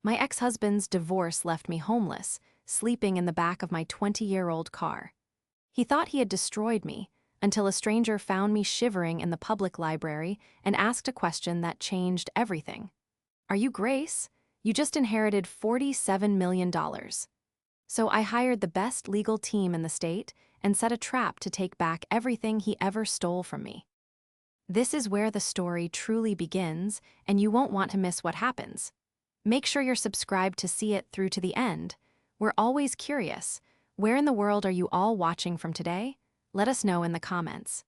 My ex-husband's divorce left me homeless, sleeping in the back of my 20-year-old car. He thought he had destroyed me, until a stranger found me shivering in the public library and asked a question that changed everything. "Are you Grace? You just inherited $47 million." So I hired the best legal team in the state and set a trap to take back everything he ever stole from me. This is where the story truly begins, and you won't want to miss what happens. Make sure you're subscribed to see it through to the end. We're always curious. Where in the world are you all watching from today? Let us know in the comments.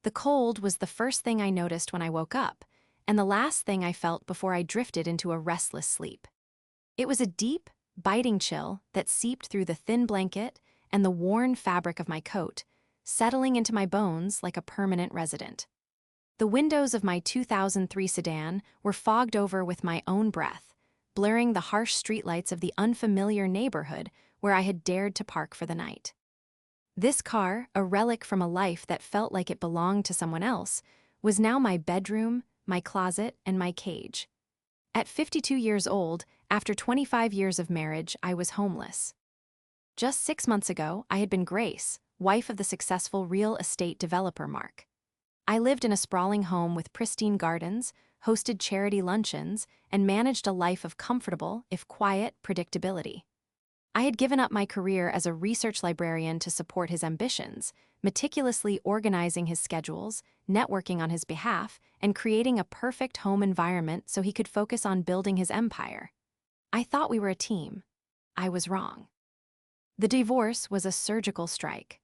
The cold was the first thing I noticed when I woke up, and the last thing I felt before I drifted into a restless sleep. It was a deep, biting chill that seeped through the thin blanket and the worn fabric of my coat, settling into my bones like a permanent resident. The windows of my 2003 sedan were fogged over with my own breath, blurring the harsh streetlights of the unfamiliar neighborhood where I had dared to park for the night. This car, a relic from a life that felt like it belonged to someone else, was now my bedroom, my closet, and my cage. At 52 years old, after 25 years of marriage, I was homeless. Just 6 months ago, I had been Grace, wife of the successful real estate developer Mark. I lived in a sprawling home with pristine gardens, hosted charity luncheons, and managed a life of comfortable, if quiet, predictability. I had given up my career as a research librarian to support his ambitions, meticulously organizing his schedules, networking on his behalf, and creating a perfect home environment so he could focus on building his empire. I thought we were a team. I was wrong. The divorce was a surgical strike.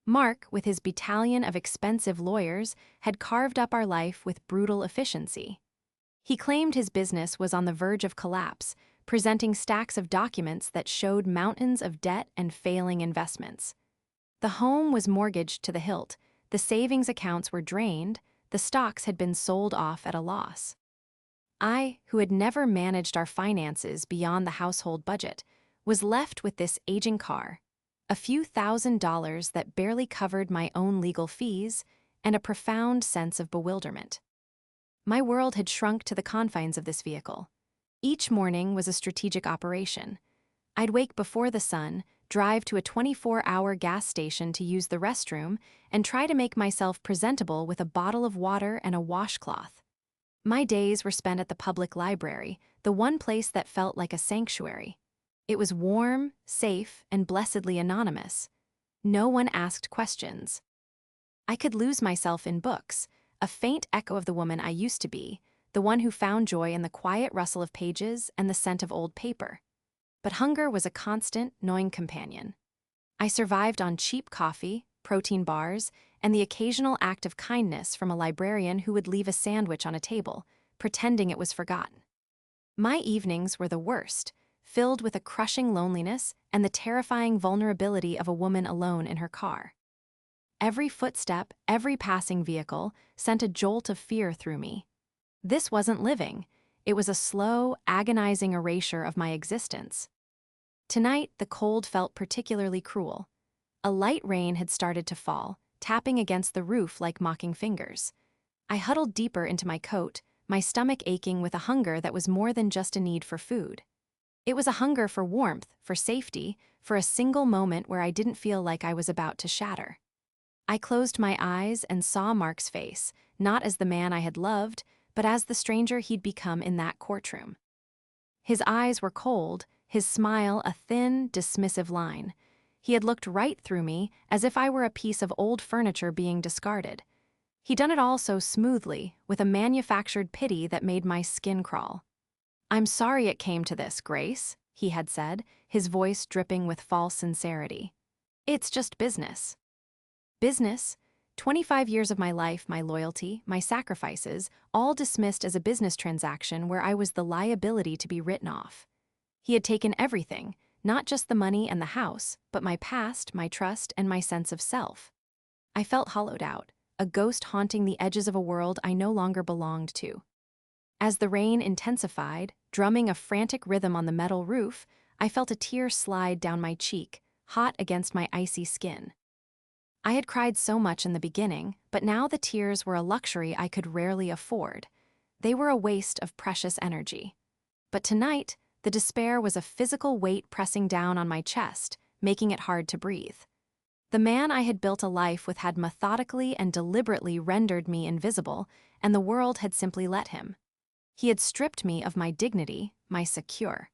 Mark, with his battalion of expensive lawyers, had carved up our life with brutal efficiency. He claimed his business was on the verge of collapse, presenting stacks of documents that showed mountains of debt and failing investments. The home was mortgaged to the hilt, the savings accounts were drained, the stocks had been sold off at a loss. I, who had never managed our finances beyond the household budget, was left with this aging car, a few $1,000s that barely covered my own legal fees, and a profound sense of bewilderment. My world had shrunk to the confines of this vehicle. Each morning was a strategic operation. I'd wake before the sun, drive to a 24-hour gas station to use the restroom, and try to make myself presentable with a bottle of water and a washcloth. My days were spent at the public library, the one place that felt like a sanctuary. It was warm, safe, and blessedly anonymous. No one asked questions. I could lose myself in books, a faint echo of the woman I used to be, the one who found joy in the quiet rustle of pages and the scent of old paper. But hunger was a constant, gnawing companion. I survived on cheap coffee, protein bars, and the occasional act of kindness from a librarian who would leave a sandwich on a table, pretending it was forgotten. My evenings were the worst, filled with a crushing loneliness and the terrifying vulnerability of a woman alone in her car. Every footstep, every passing vehicle, sent a jolt of fear through me. This wasn't living. It was a slow, agonizing erasure of my existence. Tonight, the cold felt particularly cruel. A light rain had started to fall, tapping against the roof like mocking fingers. I huddled deeper into my coat, my stomach aching with a hunger that was more than just a need for food. It was a hunger for warmth, for safety, for a single moment where I didn't feel like I was about to shatter. I closed my eyes and saw Mark's face, not as the man I had loved, but as the stranger he'd become in that courtroom. His eyes were cold, his smile a thin, dismissive line. He had looked right through me, as if I were a piece of old furniture being discarded. He'd done it all so smoothly, with a manufactured pity that made my skin crawl. "I'm sorry it came to this, Grace," he had said, his voice dripping with false sincerity. "It's just business." Business? 25 years of my life, my loyalty, my sacrifices, all dismissed as a business transaction where I was the liability to be written off. He had taken everything, not just the money and the house, but my past, my trust, and my sense of self. I felt hollowed out, a ghost haunting the edges of a world I no longer belonged to. As the rain intensified, drumming a frantic rhythm on the metal roof, I felt a tear slide down my cheek, hot against my icy skin. I had cried so much in the beginning, but now the tears were a luxury I could rarely afford. They were a waste of precious energy. But tonight, The despair was a physical weight pressing down on my chest, making it hard to breathe. The man I had built a life with had methodically and deliberately rendered me invisible, and the world had simply let him. He had stripped me of my dignity, my secure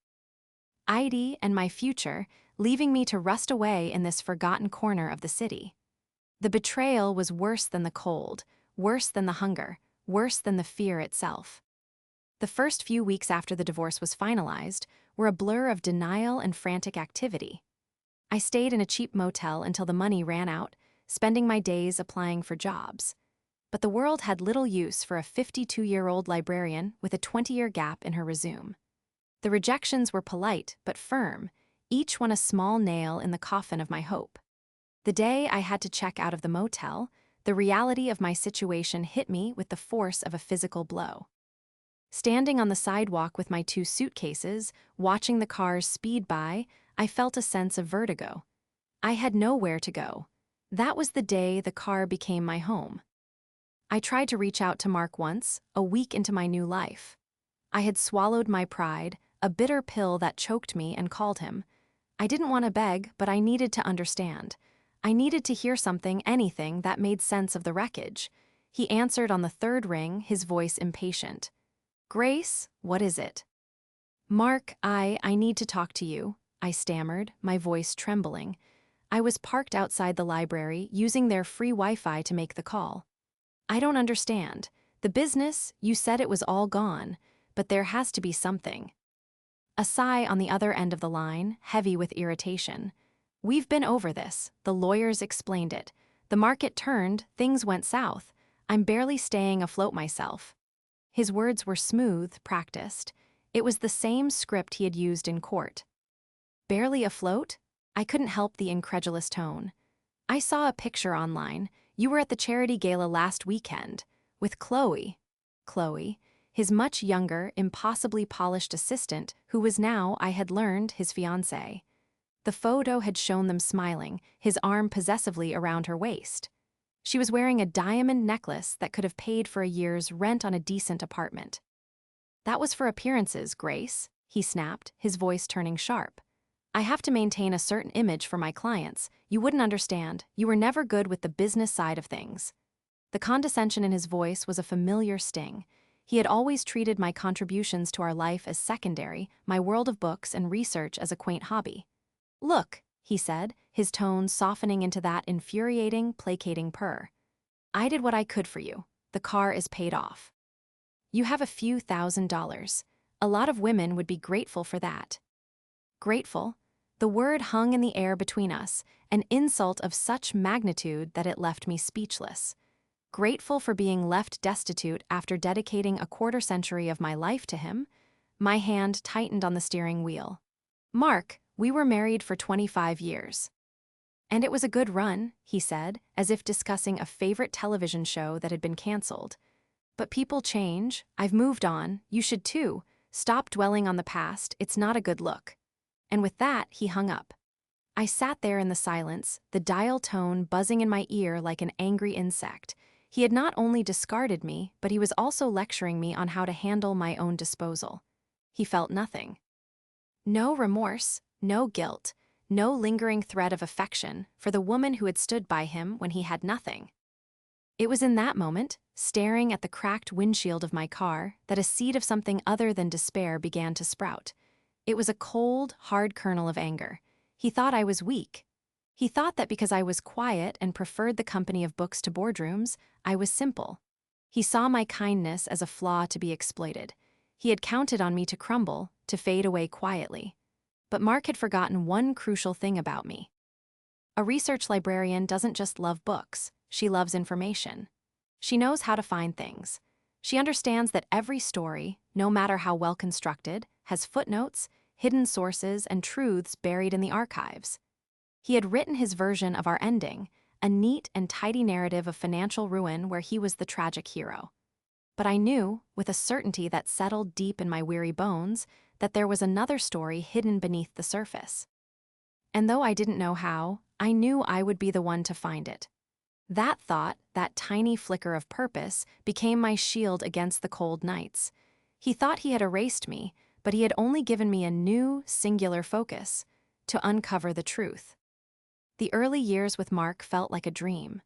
ID, and my future, leaving me to rust away in this forgotten corner of the city. The betrayal was worse than the cold, worse than the hunger, worse than the fear itself. The first few weeks after the divorce was finalized were a blur of denial and frantic activity. I stayed in a cheap motel until the money ran out, spending my days applying for jobs. But the world had little use for a 52-year-old librarian with a 20-year gap in her resume. The rejections were polite but firm, each one a small nail in the coffin of my hope. The day I had to check out of the motel, the reality of my situation hit me with the force of a physical blow. Standing on the sidewalk with my 2 suitcases, watching the cars speed by, I felt a sense of vertigo. I had nowhere to go. That was the day the car became my home. I tried to reach out to Mark once, a week into my new life. I had swallowed my pride, a bitter pill that choked me, and called him. I didn't want to beg, but I needed to understand. I needed to hear something, anything, that made sense of the wreckage. He answered on the 3rd ring, his voice impatient. "Grace, what is it?" "Mark, I need to talk to you," I stammered, my voice trembling. I was parked outside the library, using their free Wi-Fi to make the call. "I don't understand. The business, you said it was all gone, but there has to be something." A sigh on the other end of the line, heavy with irritation. "We've been over this. The lawyers explained it. The market turned, things went south. I'm barely staying afloat myself." His words were smooth, practiced. It was the same script he had used in court. "Barely afloat?" I couldn't help the incredulous tone. "I saw a picture online. You were at the charity gala last weekend. With Chloe." Chloe, his much younger, impossibly polished assistant, who was now, I had learned, his fiancée. The photo had shown them smiling, his arm possessively around her waist. She was wearing a diamond necklace that could have paid for a year's rent on a decent apartment. "That was for appearances, Grace," he snapped, his voice turning sharp. "I have to maintain a certain image for my clients. You wouldn't understand. You were never good with the business side of things." The condescension in his voice was a familiar sting. He had always treated my contributions to our life as secondary, my world of books and research as a quaint hobby. "Look," he said, his tone softening into that infuriating, placating purr. "I did what I could for you. The car is paid off. You have a few $1,000s. A lot of women would be grateful for that." Grateful? The word hung in the air between us, an insult of such magnitude that it left me speechless. Grateful for being left destitute after dedicating a quarter-century of my life to him? My hand tightened on the steering wheel. "Mark, we were married for 25 years. And it was a good run," he said, as if discussing a favorite television show that had been canceled. "But people change. I've moved on. You should too. Stop dwelling on the past. It's not a good look." And with that, he hung up. I sat there in the silence, the dial tone buzzing in my ear like an angry insect. He had not only discarded me, but he was also lecturing me on how to handle my own disposal. He felt nothing. No remorse, no guilt, no lingering thread of affection for the woman who had stood by him when he had nothing. It was in that moment, staring at the cracked windshield of my car, that a seed of something other than despair began to sprout. It was a cold, hard kernel of anger. He thought I was weak. He thought that because I was quiet and preferred the company of books to boardrooms, I was simple. He saw my kindness as a flaw to be exploited. He had counted on me to crumble, to fade away quietly. But Mark had forgotten one crucial thing about me. A research librarian doesn't just love books, she loves information. She knows how to find things. She understands that every story, no matter how well constructed, has footnotes, hidden sources, and truths buried in the archives. He had written his version of our ending, a neat and tidy narrative of financial ruin where he was the tragic hero. But I knew, with a certainty that settled deep in my weary bones, that there was another story hidden beneath the surface. And though I didn't know how, I knew I would be the one to find it. That thought, that tiny flicker of purpose, became my shield against the cold nights. He thought he had erased me, but he had only given me a new, singular focus: to uncover the truth. The early years with Mark felt like a dream.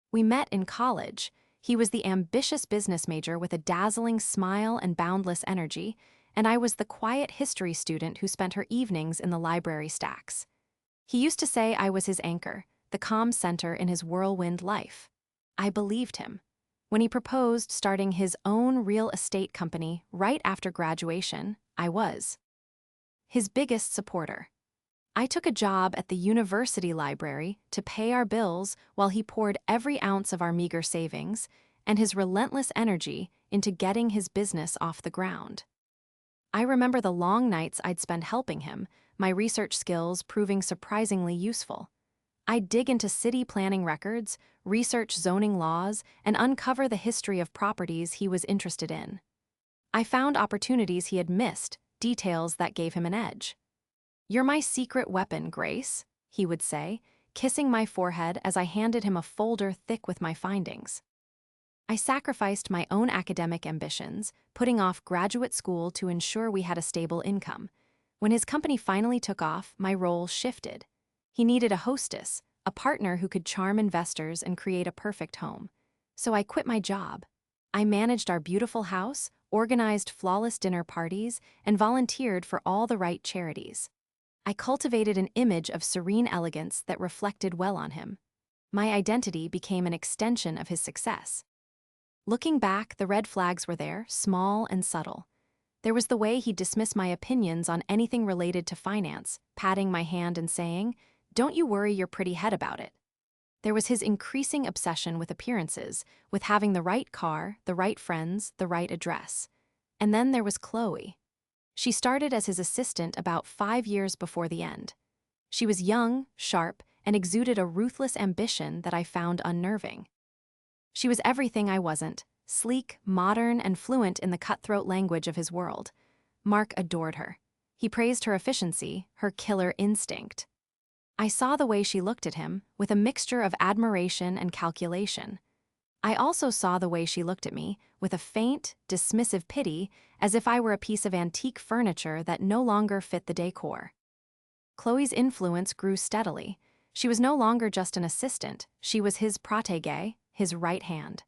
We met in college. He was the ambitious business major with a dazzling smile and boundless energy, and I was the quiet history student who spent her evenings in the library stacks. He used to say I was his anchor, the calm center in his whirlwind life. I believed him. When he proposed starting his own real estate company right after graduation, I was his biggest supporter. I took a job at the university library to pay our bills while he poured every ounce of our meager savings and his relentless energy into getting his business off the ground. I remember the long nights I'd spend helping him, my research skills proving surprisingly useful. I'd dig into city planning records, research zoning laws, and uncover the history of properties he was interested in. I found opportunities he had missed, details that gave him an edge. "You're my secret weapon, Grace," he would say, kissing my forehead as I handed him a folder thick with my findings. I sacrificed my own academic ambitions, putting off graduate school to ensure we had a stable income. When his company finally took off, my role shifted. He needed a hostess, a partner who could charm investors and create a perfect home. So I quit my job. I managed our beautiful house, organized flawless dinner parties, and volunteered for all the right charities. I cultivated an image of serene elegance that reflected well on him. My identity became an extension of his success. Looking back, the red flags were there, small and subtle. There was the way he'd dismiss my opinions on anything related to finance, patting my hand and saying, "Don't you worry your pretty head about it." There was his increasing obsession with appearances, with having the right car, the right friends, the right address. And then there was Chloe. She started as his assistant about 5 years before the end. She was young, sharp, and exuded a ruthless ambition that I found unnerving. She was everything I wasn't: sleek, modern, and fluent in the cutthroat language of his world. Mark adored her. He praised her efficiency, her killer instinct. I saw the way she looked at him, with a mixture of admiration and calculation. I also saw the way she looked at me, with a faint, dismissive pity, as if I were a piece of antique furniture that no longer fit the decor. Chloe's influence grew steadily. She was no longer just an assistant, she was his protégée, his right hand.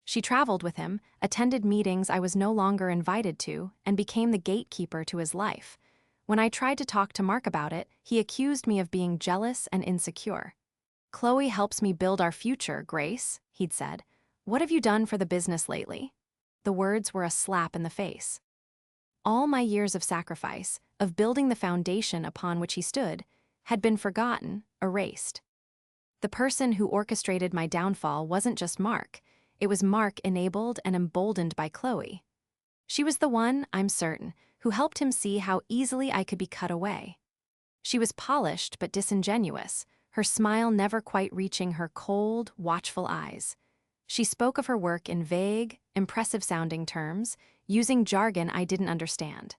She traveled with him, attended meetings I was no longer invited to, and became the gatekeeper to his life. When I tried to talk to Mark about it, he accused me of being jealous and insecure. "Chloe helps me build our future, Grace," he'd said. "What have you done for the business lately?" The words were a slap in the face. All my years of sacrifice, of building the foundation upon which he stood, had been forgotten, erased. The person who orchestrated my downfall wasn't just Mark. It was Mark enabled and emboldened by Chloe. She was the one, I'm certain, who helped him see how easily I could be cut away. She was polished but disingenuous, her smile never quite reaching her cold, watchful eyes. She spoke of her work in vague, impressive-sounding terms, using jargon I didn't understand.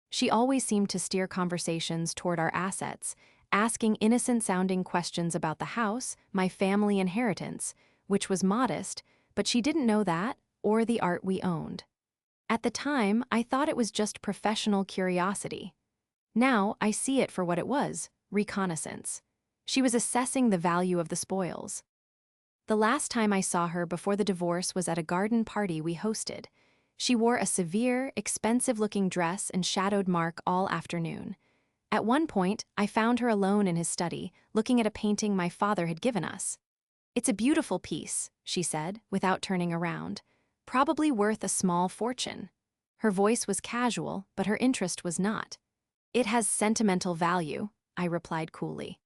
She always seemed to steer conversations toward our assets, asking innocent-sounding questions about the house, my family inheritance, which was modest, but she didn't know that, or the art we owned. At the time, I thought it was just professional curiosity. Now, I see it for what it was: reconnaissance. She was assessing the value of the spoils. The last time I saw her before the divorce was at a garden party we hosted. She wore a severe, expensive-looking dress and shadowed Mark all afternoon. At one point, I found her alone in his study, looking at a painting my father had given us. "It's a beautiful piece," she said, without turning around. "Probably worth a small fortune." Her voice was casual, but her interest was not. "It has sentimental value," I replied coolly.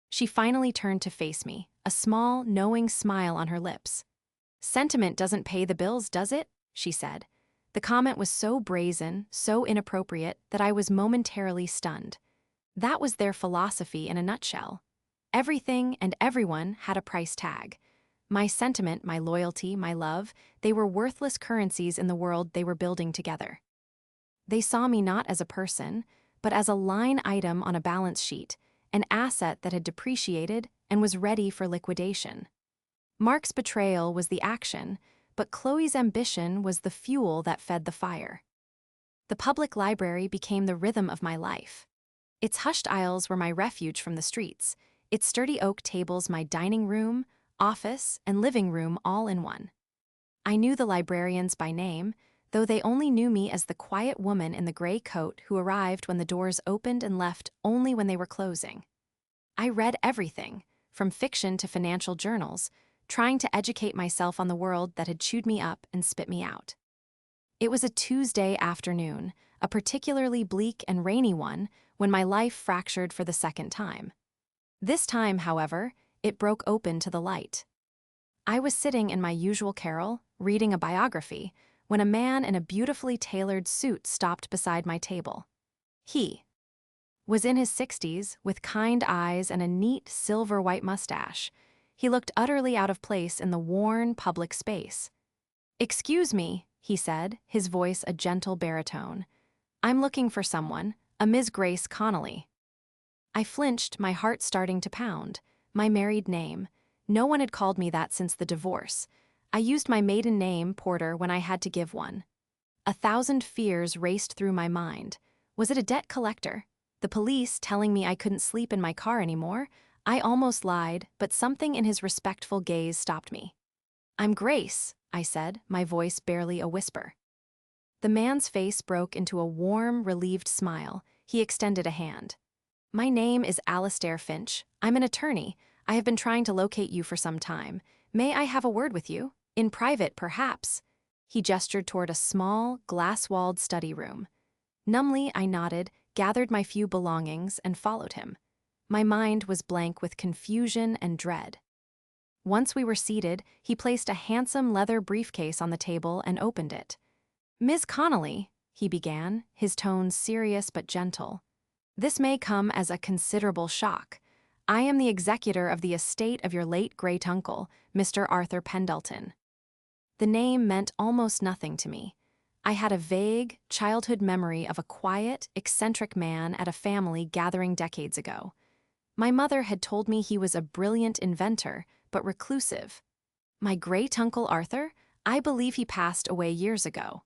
She finally turned to face me, a small, knowing smile on her lips. "Sentiment doesn't pay the bills, does it?" she said. The comment was so brazen, so inappropriate, that I was momentarily stunned. That was their philosophy in a nutshell. Everything and everyone had a price tag. My sentiment, my loyalty, my love, they were worthless currencies in the world they were building together. They saw me not as a person, but as a line item on a balance sheet, an asset that had depreciated and was ready for liquidation. Mark's betrayal was the action, but Chloe's ambition was the fuel that fed the fire. The public library became the rhythm of my life. Its hushed aisles were my refuge from the streets, its sturdy oak tables my dining room, office, and living room all in one. I knew the librarians by name, though they only knew me as the quiet woman in the gray coat who arrived when the doors opened and left only when they were closing. I read everything, from fiction to financial journals, trying to educate myself on the world that had chewed me up and spit me out. It was a Tuesday afternoon, a particularly bleak and rainy one, when my life fractured for the second time. This time, however, it broke open to the light. I was sitting in my usual carrel, reading a biography, when a man in a beautifully tailored suit stopped beside my table. He was in his 60s, with kind eyes and a neat silver-white mustache. He looked utterly out of place in the worn public space. "Excuse me," he said, his voice a gentle baritone. "I'm looking for someone, a Miss Grace Connolly." I flinched, my heart starting to pound. My married name. No one had called me that since the divorce. I used my maiden name, Porter, when I had to give one. 1,000 fears raced through my mind. Was it a debt collector? The police telling me I couldn't sleep in my car anymore? I almost lied, but something in his respectful gaze stopped me. "I'm Grace," I said, my voice barely a whisper. The man's face broke into a warm, relieved smile. He extended a hand. "My name is Alastair Finch. I'm an attorney. I have been trying to locate you for some time. May I have a word with you? In private, perhaps." He gestured toward a small, glass-walled study room. Numbly, I nodded, gathered my few belongings, and followed him. My mind was blank with confusion and dread. Once we were seated, he placed a handsome leather briefcase on the table and opened it. "Miss Connolly," he began, his tones serious but gentle. "This may come as a considerable shock. I am the executor of the estate of your late great-uncle, Mr. Arthur Pendleton." The name meant almost nothing to me. I had a vague, childhood memory of a quiet, eccentric man at a family gathering decades ago. My mother had told me he was a brilliant inventor, but reclusive. My great-uncle Arthur? I believe he passed away years ago.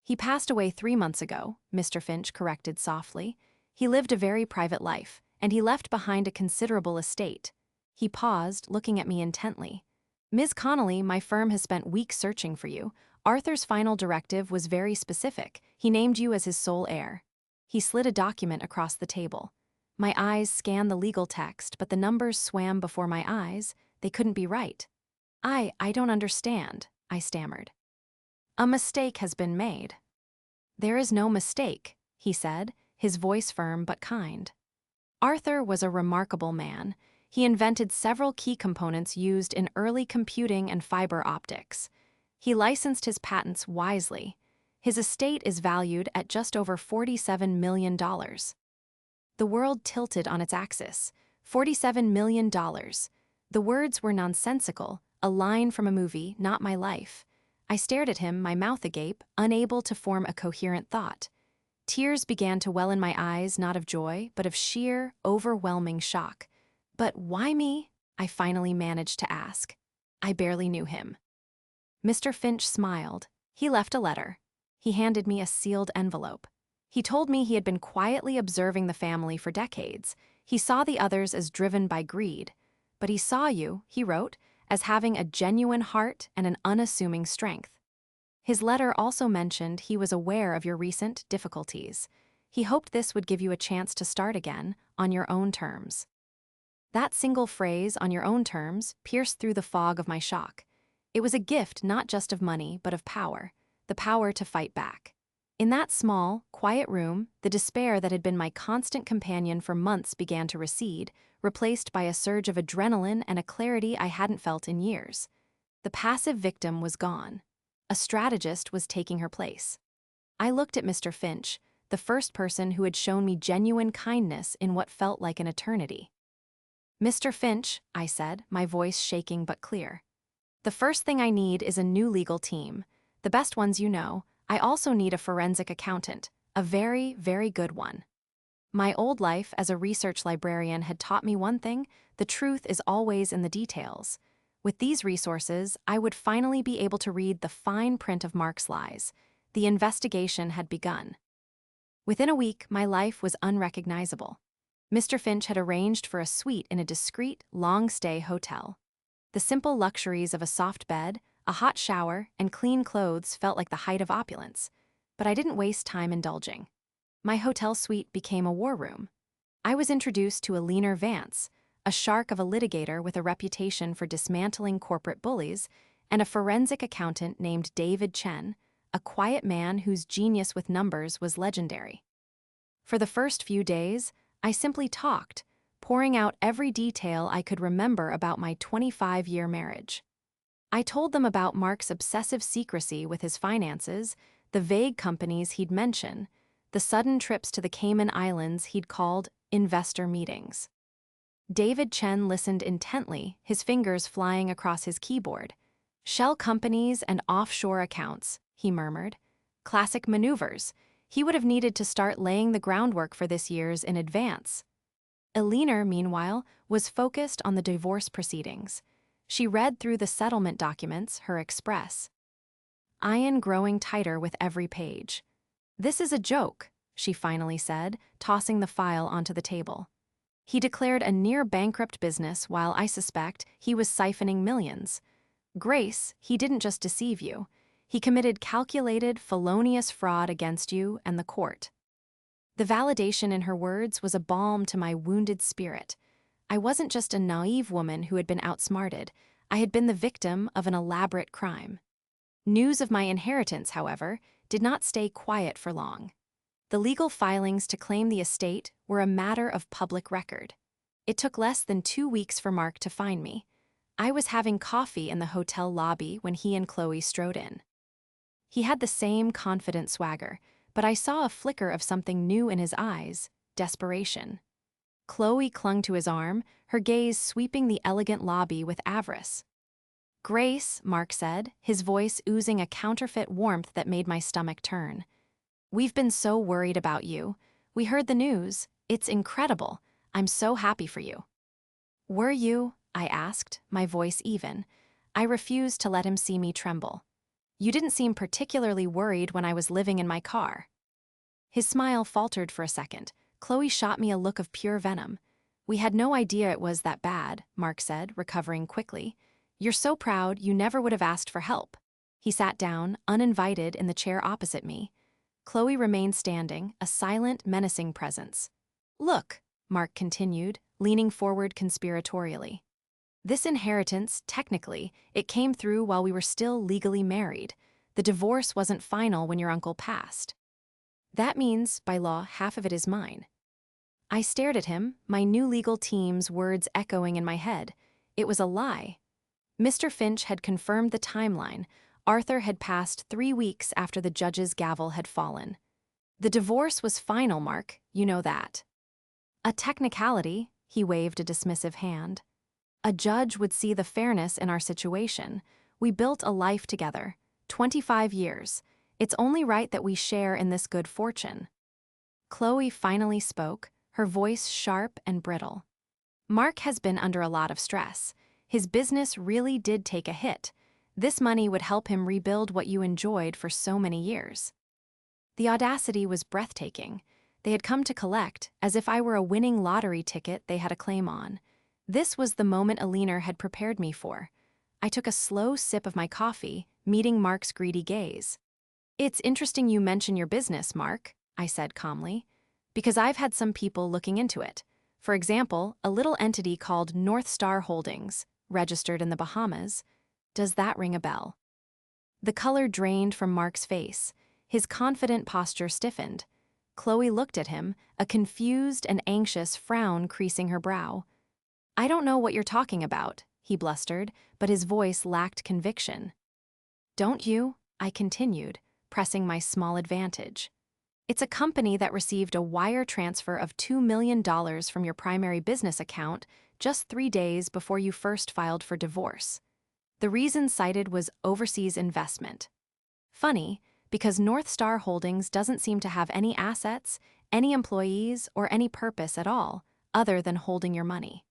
"He passed away 3 months ago," Mr. Finch corrected softly. "He lived a very private life, and he left behind a considerable estate." He paused, looking at me intently. "Ms. Connolly, my firm has spent weeks searching for you. Arthur's final directive was very specific. He named you as his sole heir." He slid a document across the table. My eyes scanned the legal text, but the numbers swam before my eyes. They couldn't be right. I don't understand," I stammered. "A mistake has been made." "There is no mistake," he said, his voice firm but kind. "Arthur was a remarkable man. He invented several key components used in early computing and fiber optics. He licensed his patents wisely. His estate is valued at just over $47 million. The world tilted on its axis. $47 million. The words were nonsensical, a line from a movie, not my life. I stared at him, my mouth agape, unable to form a coherent thought. Tears began to well in my eyes, not of joy, but of sheer, overwhelming shock. "But why me?" I finally managed to ask. I barely knew him. Mr. Finch smiled. He left a letter. He handed me a sealed envelope. He told me he had been quietly observing the family for decades. He saw the others as driven by greed. But he saw you, he wrote, as having a genuine heart and an unassuming strength. His letter also mentioned he was aware of your recent difficulties. He hoped this would give you a chance to start again, on your own terms. That single phrase, "on your own terms," pierced through the fog of my shock. It was a gift not just of money, but of power, the power to fight back. In that small, quiet room, the despair that had been my constant companion for months began to recede, replaced by a surge of adrenaline and a clarity I hadn't felt in years. The passive victim was gone. A strategist was taking her place. I looked at Mr. Finch, the first person who had shown me genuine kindness in what felt like an eternity. "Mr. Finch," I said, my voice shaking but clear. "The first thing I need is a new legal team. The best ones you know. I also need a forensic accountant, a very, very good one. My old life as a research librarian had taught me one thing: the truth is always in the details. With these resources, I would finally be able to read the fine print of Mark's lies. The investigation had begun. Within a week, my life was unrecognizable. Mr. Finch had arranged for a suite in a discreet, long-stay hotel. The simple luxuries of a soft bed, a hot shower, and clean clothes felt like the height of opulence, but I didn't waste time indulging. My hotel suite became a war room. I was introduced to a leaner Vance, a shark of a litigator with a reputation for dismantling corporate bullies, and a forensic accountant named David Chen, a quiet man whose genius with numbers was legendary. For the first few days, I simply talked, pouring out every detail I could remember about my 25-year marriage. I told them about Mark's obsessive secrecy with his finances, the vague companies he'd mention, the sudden trips to the Cayman Islands he'd called investor meetings. David Chen listened intently, his fingers flying across his keyboard. Shell companies and offshore accounts, he murmured. Classic maneuvers. He would have needed to start laying the groundwork for this year's in advance. Eleanor, meanwhile, was focused on the divorce proceedings. She read through the settlement documents, her express. Iron growing tighter with every page. "This is a joke," she finally said, tossing the file onto the table. "He declared a near-bankrupt business while I suspect he was siphoning millions. Grace, he didn't just deceive you. He committed calculated, felonious fraud against you and the court." The validation in her words was a balm to my wounded spirit. I wasn't just a naive woman who had been outsmarted. I had been the victim of an elaborate crime. News of my inheritance, however, did not stay quiet for long. The legal filings to claim the estate were a matter of public record. It took less than 2 weeks for Mark to find me. I was having coffee in the hotel lobby when he and Chloe strode in. He had the same confident swagger, but I saw a flicker of something new in his eyes, desperation. Chloe clung to his arm, her gaze sweeping the elegant lobby with avarice. "Grace," Mark said, his voice oozing a counterfeit warmth that made my stomach turn. "We've been so worried about you. We heard the news. It's incredible. I'm so happy for you." "Were you?" I asked, my voice even. I refused to let him see me tremble. "You didn't seem particularly worried when I was living in my car." His smile faltered for a second. Chloe shot me a look of pure venom. "We had no idea it was that bad," Mark said, recovering quickly. "You're so proud you never would have asked for help." He sat down, uninvited, in the chair opposite me. Chloe remained standing, a silent, menacing presence. "Look," Mark continued, leaning forward conspiratorially. "This inheritance, technically, it came through while we were still legally married. The divorce wasn't final when your uncle passed. That means, by law, half of it is mine." I stared at him, my new legal team's words echoing in my head. It was a lie. Mr. Finch had confirmed the timeline. Arthur had passed 3 weeks after the judge's gavel had fallen. "The divorce was final, Mark, you know that." "A technicality," he waved a dismissive hand. "A judge would see the fairness in our situation. We built a life together, 25 years. It's only right that we share in this good fortune." Chloe finally spoke, her voice sharp and brittle. "Mark has been under a lot of stress. His business really did take a hit. This money would help him rebuild what you enjoyed for so many years." The audacity was breathtaking. They had come to collect, as if I were a winning lottery ticket they had a claim on. This was the moment Eleanor had prepared me for. I took a slow sip of my coffee, meeting Mark's greedy gaze. "It's interesting you mention your business, Mark," I said calmly, "because I've had some people looking into it. For example, a little entity called North Star Holdings, registered in the Bahamas. Does that ring a bell?" The color drained from Mark's face. His confident posture stiffened. Chloe looked at him, a confused and anxious frown creasing her brow. "I don't know what you're talking about," he blustered, but his voice lacked conviction. "Don't you?" I continued, pressing my small advantage. "It's a company that received a wire transfer of $2 million from your primary business account just 3 days before you first filed for divorce. The reason cited was overseas investment. Funny, because North Star Holdings doesn't seem to have any assets, any employees, or any purpose at all, other than holding your money."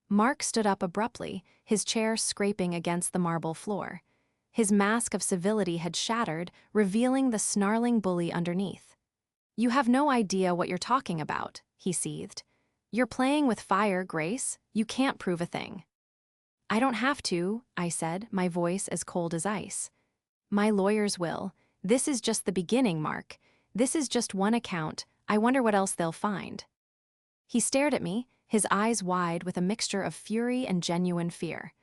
Mark stood up abruptly, his chair scraping against the marble floor. His mask of civility had shattered, revealing the snarling bully underneath. "You have no idea what you're talking about," he seethed. "You're playing with fire, Grace. You can't prove a thing." "I don't have to," I said, my voice as cold as ice. "My lawyers will. This is just the beginning, Mark. This is just one account. I wonder what else they'll find." He stared at me, his eyes wide with a mixture of fury and genuine fear.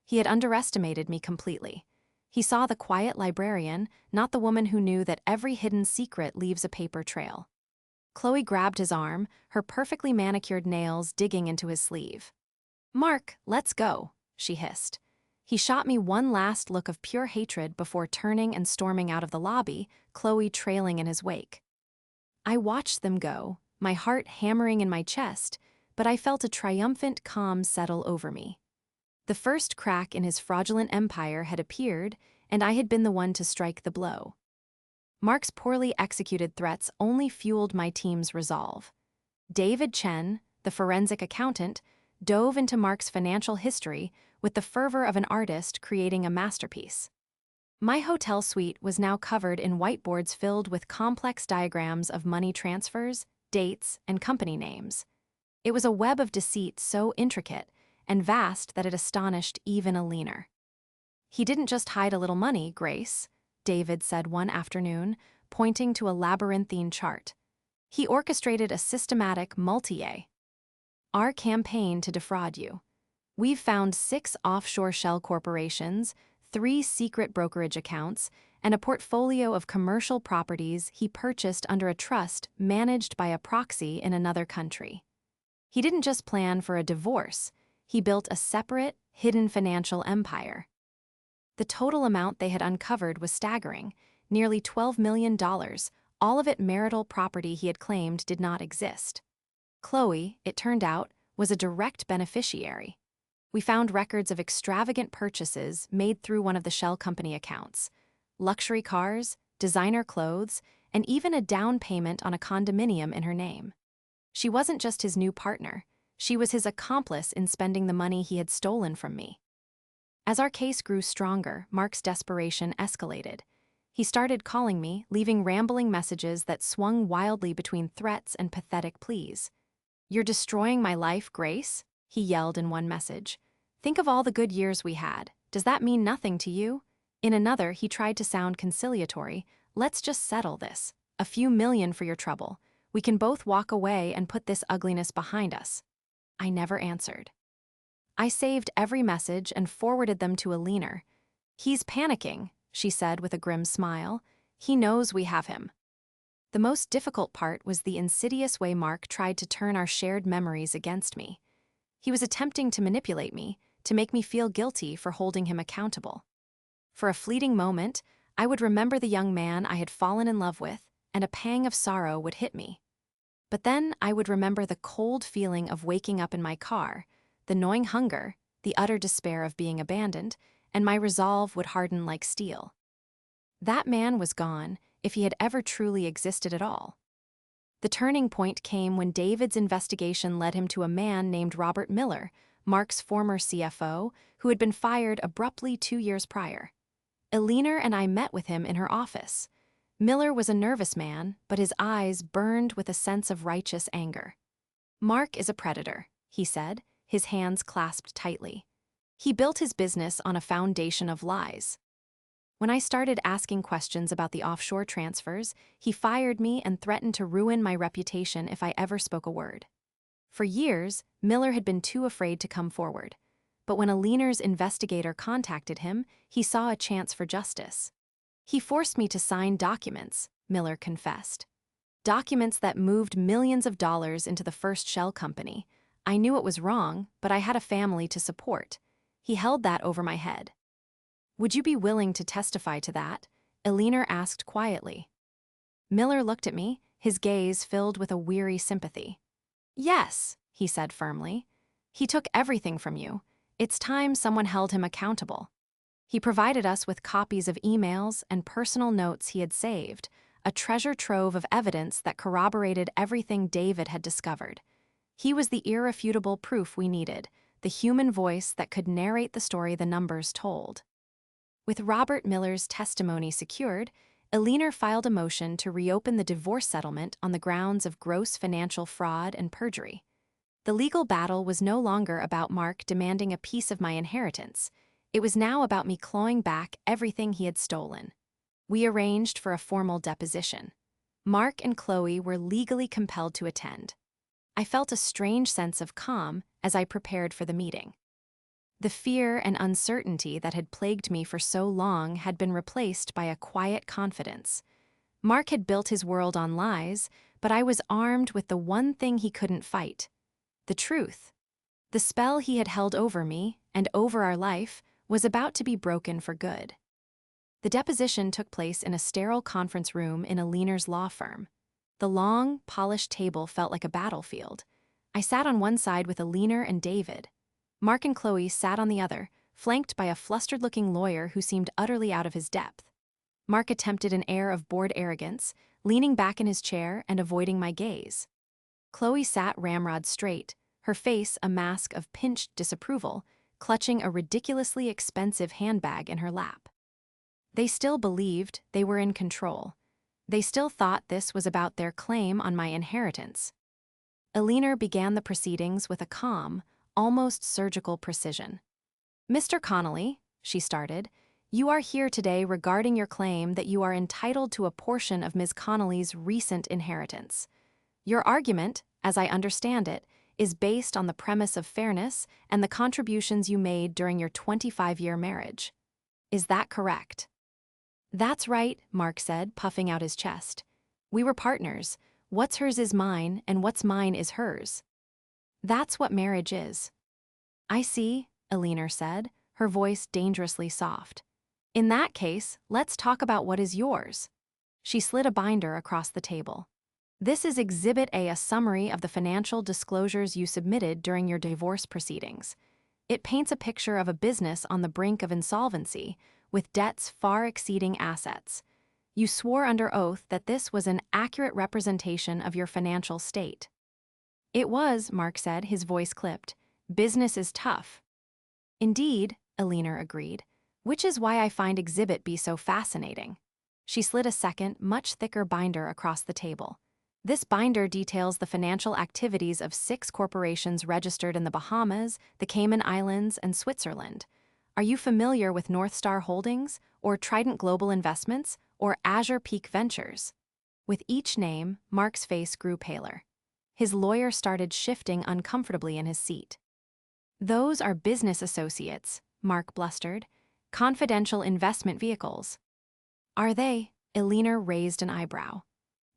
He had underestimated me completely. He saw the quiet librarian, not the woman who knew that every hidden secret leaves a paper trail. Chloe grabbed his arm, her perfectly manicured nails digging into his sleeve. "Mark, let's go," she hissed. He shot me one last look of pure hatred before turning and storming out of the lobby, Chloe trailing in his wake. I watched them go, my heart hammering in my chest, but I felt a triumphant calm settle over me. The first crack in his fraudulent empire had appeared, and I had been the one to strike the blow. Mark's poorly executed threats only fueled my team's resolve. David Chen, the forensic accountant, dove into Mark's financial history with the fervor of an artist creating a masterpiece. My hotel suite was now covered in whiteboards filled with complex diagrams of money transfers, dates, and company names. It was a web of deceit so intricate and vast that it astonished even a leaner. "He didn't just hide a little money, Grace," David said one afternoon, pointing to a labyrinthine chart. "He orchestrated a systematic our campaign to defraud you. We've found 6 offshore shell corporations, 3 secret brokerage accounts, and a portfolio of commercial properties he purchased under a trust managed by a proxy in another country. He didn't just plan for a divorce, he built a separate, hidden financial empire." The total amount they had uncovered was staggering, nearly $12 million, all of it marital property he had claimed did not exist. Chloe, it turned out, was a direct beneficiary. We found records of extravagant purchases made through one of the shell company accounts, luxury cars, designer clothes, and even a down payment on a condominium in her name. She wasn't just his new partner, she was his accomplice in spending the money he had stolen from me. As our case grew stronger, Mark's desperation escalated. He started calling me, leaving rambling messages that swung wildly between threats and pathetic pleas. "You're destroying my life, Grace," he yelled in one message. "Think of all the good years we had. Does that mean nothing to you?" In another, he tried to sound conciliatory. "Let's just settle this. A few million for your trouble. We can both walk away and put this ugliness behind us." I never answered. I saved every message and forwarded them to a leaner. "He's panicking," she said with a grim smile. "He knows we have him." The most difficult part was the insidious way Mark tried to turn our shared memories against me. He was attempting to manipulate me, to make me feel guilty for holding him accountable. For a fleeting moment, I would remember the young man I had fallen in love with, and a pang of sorrow would hit me. But then I would remember the cold feeling of waking up in my car, the gnawing hunger, the utter despair of being abandoned, and my resolve would harden like steel. That man was gone, if he had ever truly existed at all. The turning point came when David's investigation led him to a man named Robert Miller, Mark's former CFO, who had been fired abruptly 2 years prior. Eleanor and I met with him in her office. Miller was a nervous man, but his eyes burned with a sense of righteous anger. "Mark is a predator," he said, his hands clasped tightly. "He built his business on a foundation of lies." When I started asking questions about the offshore transfers, he fired me and threatened to ruin my reputation if I ever spoke a word. For years, Miller had been too afraid to come forward. But when a leaner's investigator contacted him, he saw a chance for justice. "He forced me to sign documents," Miller confessed. "Documents that moved millions of dollars into the first shell company. I knew it was wrong, but I had a family to support. He held that over my head." "Would you be willing to testify to that?" Eleanor asked quietly. Miller looked at me, his gaze filled with a weary sympathy. "Yes," he said firmly. "He took everything from you. It's time someone held him accountable." He provided us with copies of emails and personal notes he had saved, a treasure trove of evidence that corroborated everything David had discovered. He was the irrefutable proof we needed, the human voice that could narrate the story the numbers told. With Robert Miller's testimony secured, Eleanor filed a motion to reopen the divorce settlement on the grounds of gross financial fraud and perjury. The legal battle was no longer about Mark demanding a piece of my inheritance. It was now about me clawing back everything he had stolen. We arranged for a formal deposition. Mark and Chloe were legally compelled to attend. I felt a strange sense of calm as I prepared for the meeting. The fear and uncertainty that had plagued me for so long had been replaced by a quiet confidence. Mark had built his world on lies, but I was armed with the one thing he couldn't fight: the truth. The spell he had held over me, and over our life, was about to be broken for good. The deposition took place in a sterile conference room in Eleanor's law firm. The long, polished table felt like a battlefield. I sat on one side with Eleanor and David. Mark and Chloe sat on the other, flanked by a flustered-looking lawyer who seemed utterly out of his depth. Mark attempted an air of bored arrogance, leaning back in his chair and avoiding my gaze. Chloe sat ramrod straight, her face a mask of pinched disapproval, clutching a ridiculously expensive handbag in her lap. They still believed they were in control. They still thought this was about their claim on my inheritance. Eleanor began the proceedings with a calm, almost surgical precision. "Mr. Connolly," she started, "you are here today regarding your claim that you are entitled to a portion of Ms. Connolly's recent inheritance. Your argument, as I understand it, is based on the premise of fairness and the contributions you made during your 25-year marriage. Is that correct?" "That's right," Mark said, puffing out his chest. "We were partners. What's hers is mine, and what's mine is hers. That's what marriage is." "I see," Eleanor said, her voice dangerously soft. "In that case, let's talk about what is yours." She slid a binder across the table. "This is Exhibit A summary of the financial disclosures you submitted during your divorce proceedings. It paints a picture of a business on the brink of insolvency, with debts far exceeding assets. You swore under oath that this was an accurate representation of your financial state." "It was," Mark said, his voice clipped. "Business is tough." "Indeed," Eleanor agreed, "which is why I find Exhibit B so fascinating." She slid a second, much thicker binder across the table. "This binder details the financial activities of 6 corporations registered in the Bahamas, the Cayman Islands, and Switzerland. Are you familiar with North Star Holdings, or Trident Global Investments, or Azure Peak Ventures?" With each name, Mark's face grew paler. His lawyer started shifting uncomfortably in his seat. "Those are business associates," Mark blustered. "Confidential investment vehicles." "Are they?" Eleanor raised an eyebrow.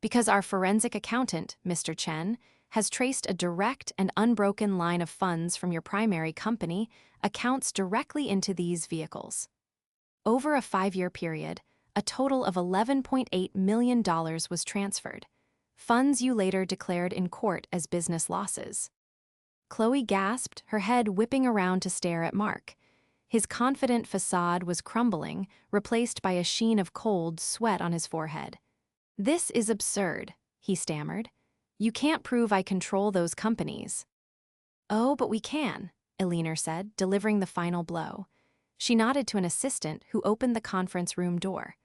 "Because our forensic accountant, Mr. Chen, has traced a direct and unbroken line of funds from your primary company accounts directly into these vehicles. Over a 5-year period, a total of $11.8 million was transferred, funds you later declared in court as business losses." Chloe gasped, her head whipping around to stare at Mark. His confident facade was crumbling, replaced by a sheen of cold sweat on his forehead. "This is absurd," he stammered. "You can't prove I control those companies." "Oh, but we can," Eleanor said, delivering the final blow. She nodded to an assistant who opened the conference room door.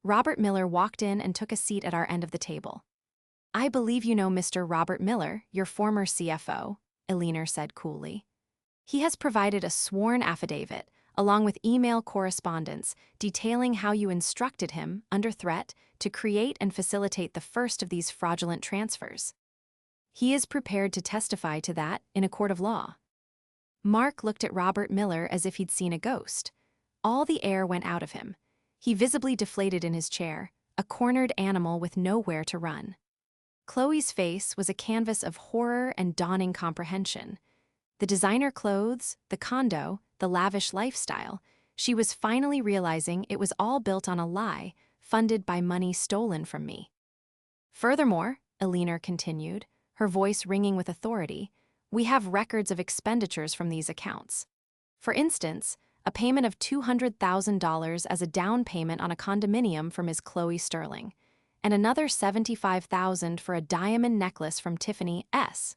Robert Miller walked in and took a seat at our end of the table. "I believe you know Mr. Robert Miller, your former CFO," Eleanor said coolly. "He has provided a sworn affidavit, along with email correspondence, detailing how you instructed him, under threat, to create and facilitate the first of these fraudulent transfers. He is prepared to testify to that in a court of law." Mark looked at Robert Miller as if he'd seen a ghost. All the air went out of him. He visibly deflated in his chair, a cornered animal with nowhere to run. Chloe's face was a canvas of horror and dawning comprehension. The designer clothes, the condo, the lavish lifestyle, she was finally realizing it was all built on a lie, funded by money stolen from me. "Furthermore," Eleanor continued, her voice ringing with authority, "we have records of expenditures from these accounts. For instance, a payment of $200,000 as a down payment on a condominium for Ms. Chloe Sterling, and another $75,000 for a diamond necklace from Tiffany S."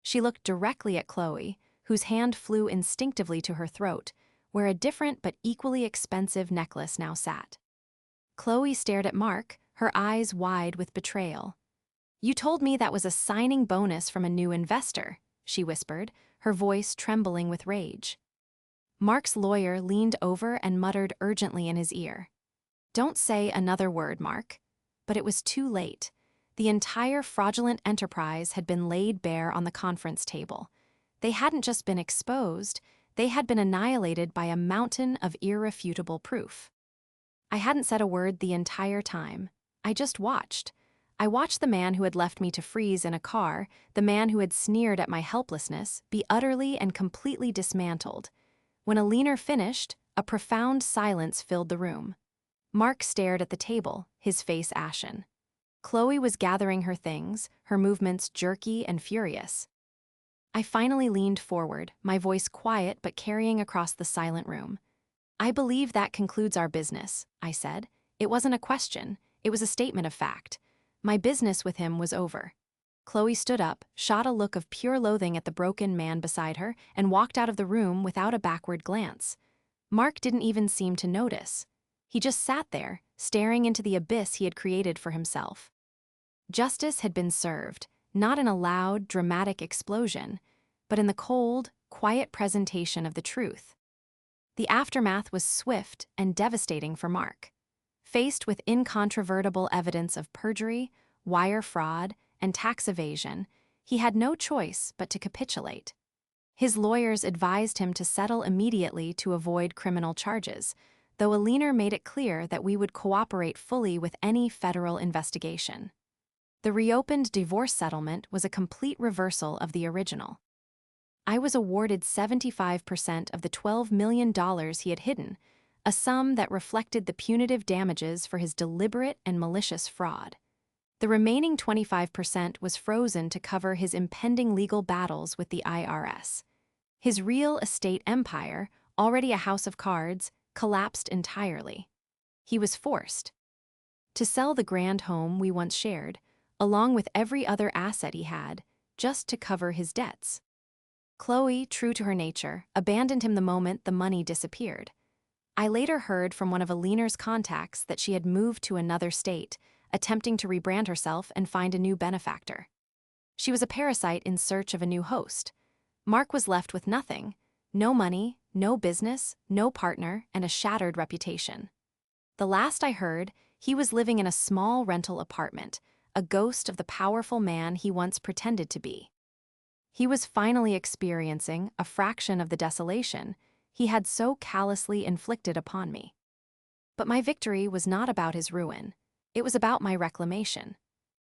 She looked directly at Chloe, whose hand flew instinctively to her throat, where a different but equally expensive necklace now sat. Chloe stared at Mark, her eyes wide with betrayal. "You told me that was a signing bonus from a new investor," she whispered, her voice trembling with rage. Mark's lawyer leaned over and muttered urgently in his ear. "Don't say another word, Mark." But it was too late. The entire fraudulent enterprise had been laid bare on the conference table. They hadn't just been exposed, they had been annihilated by a mountain of irrefutable proof. I hadn't said a word the entire time. I just watched. I watched the man who had left me to freeze in a car, the man who had sneered at my helplessness, be utterly and completely dismantled. When a leaner finished, a profound silence filled the room. Mark stared at the table, his face ashen. Chloe was gathering her things, her movements jerky and furious. I finally leaned forward, my voice quiet but carrying across the silent room. "I believe that concludes our business," I said. It wasn't a question, it was a statement of fact. My business with him was over. Chloe stood up, shot a look of pure loathing at the broken man beside her, and walked out of the room without a backward glance. Mark didn't even seem to notice. He just sat there, staring into the abyss he had created for himself. Justice had been served, not in a loud, dramatic explosion, but in the cold, quiet presentation of the truth. The aftermath was swift and devastating for Mark. Faced with incontrovertible evidence of perjury, wire fraud, and tax evasion, he had no choice but to capitulate. His lawyers advised him to settle immediately to avoid criminal charges, though a leaner made it clear that we would cooperate fully with any federal investigation. The reopened divorce settlement was a complete reversal of the original. I was awarded 75% of the $12 million he had hidden, a sum that reflected the punitive damages for his deliberate and malicious fraud. The remaining 25% was frozen to cover his impending legal battles with the IRS. His real estate empire, already a house of cards, collapsed entirely. He was forced to sell the grand home we once shared, along with every other asset he had, just to cover his debts. Chloe, true to her nature, abandoned him the moment the money disappeared. I later heard from one of Alina's contacts that she had moved to another state, attempting to rebrand herself and find a new benefactor. She was a parasite in search of a new host. Mark was left with nothing: no money, no business, no partner, and a shattered reputation. The last I heard, he was living in a small rental apartment, a ghost of the powerful man he once pretended to be. He was finally experiencing a fraction of the desolation he had so callously inflicted upon me. But my victory was not about his ruin. It was about my reclamation.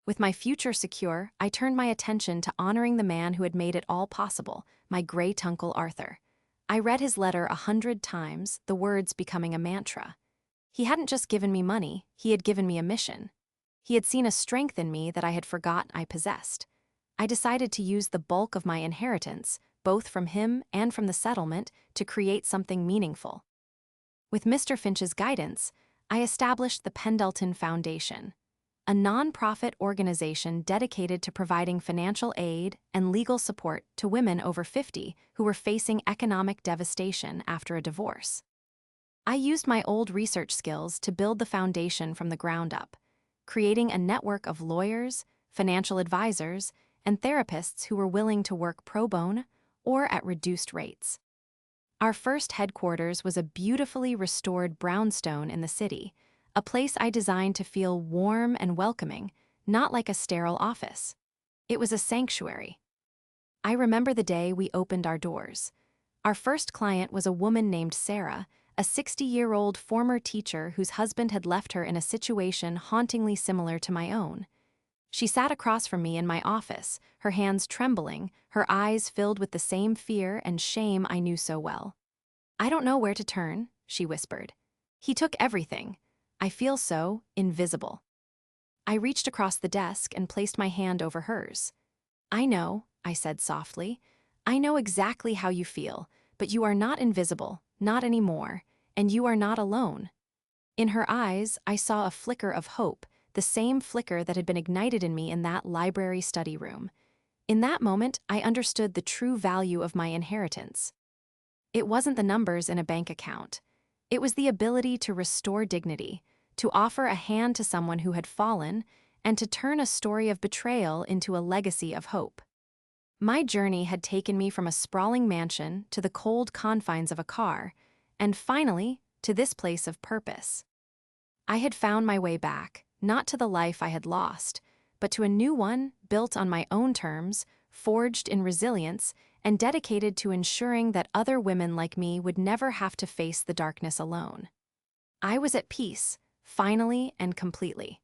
With my future secure, I turned my attention to honoring the man who had made it all possible, my great uncle Arthur. I read his letter 100 times, the words becoming a mantra. He hadn't just given me money, he had given me a mission. He had seen a strength in me that I had forgotten I possessed. I decided to use the bulk of my inheritance, both from him and from the settlement, to create something meaningful. With Mr. Finch's guidance, I established the Pendleton Foundation, a non-profit organization dedicated to providing financial aid and legal support to women over 50 who were facing economic devastation after a divorce. I used my old research skills to build the foundation from the ground up, creating a network of lawyers, financial advisors, and therapists who were willing to work pro bono or at reduced rates. Our first headquarters was a beautifully restored brownstone in the city, a place I designed to feel warm and welcoming, not like a sterile office. It was a sanctuary. I remember the day we opened our doors. Our first client was a woman named Sarah, a 60-year-old former teacher whose husband had left her in a situation hauntingly similar to my own. She sat across from me in my office, her hands trembling, her eyes filled with the same fear and shame I knew so well. "I don't know where to turn," she whispered. "He took everything. I feel so invisible." I reached across the desk and placed my hand over hers. "I know," I said softly. "I know exactly how you feel, but you are not invisible, not anymore, and you are not alone." In her eyes, I saw a flicker of hope, the same flicker that had been ignited in me in that library study room. In that moment, I understood the true value of my inheritance. It wasn't the numbers in a bank account. It was the ability to restore dignity, to offer a hand to someone who had fallen, and to turn a story of betrayal into a legacy of hope. My journey had taken me from a sprawling mansion to the cold confines of a car, and finally, to this place of purpose. I had found my way back, not to the life I had lost, but to a new one built on my own terms, forged in resilience, and dedicated to ensuring that other women like me would never have to face the darkness alone. I was at peace, finally and completely.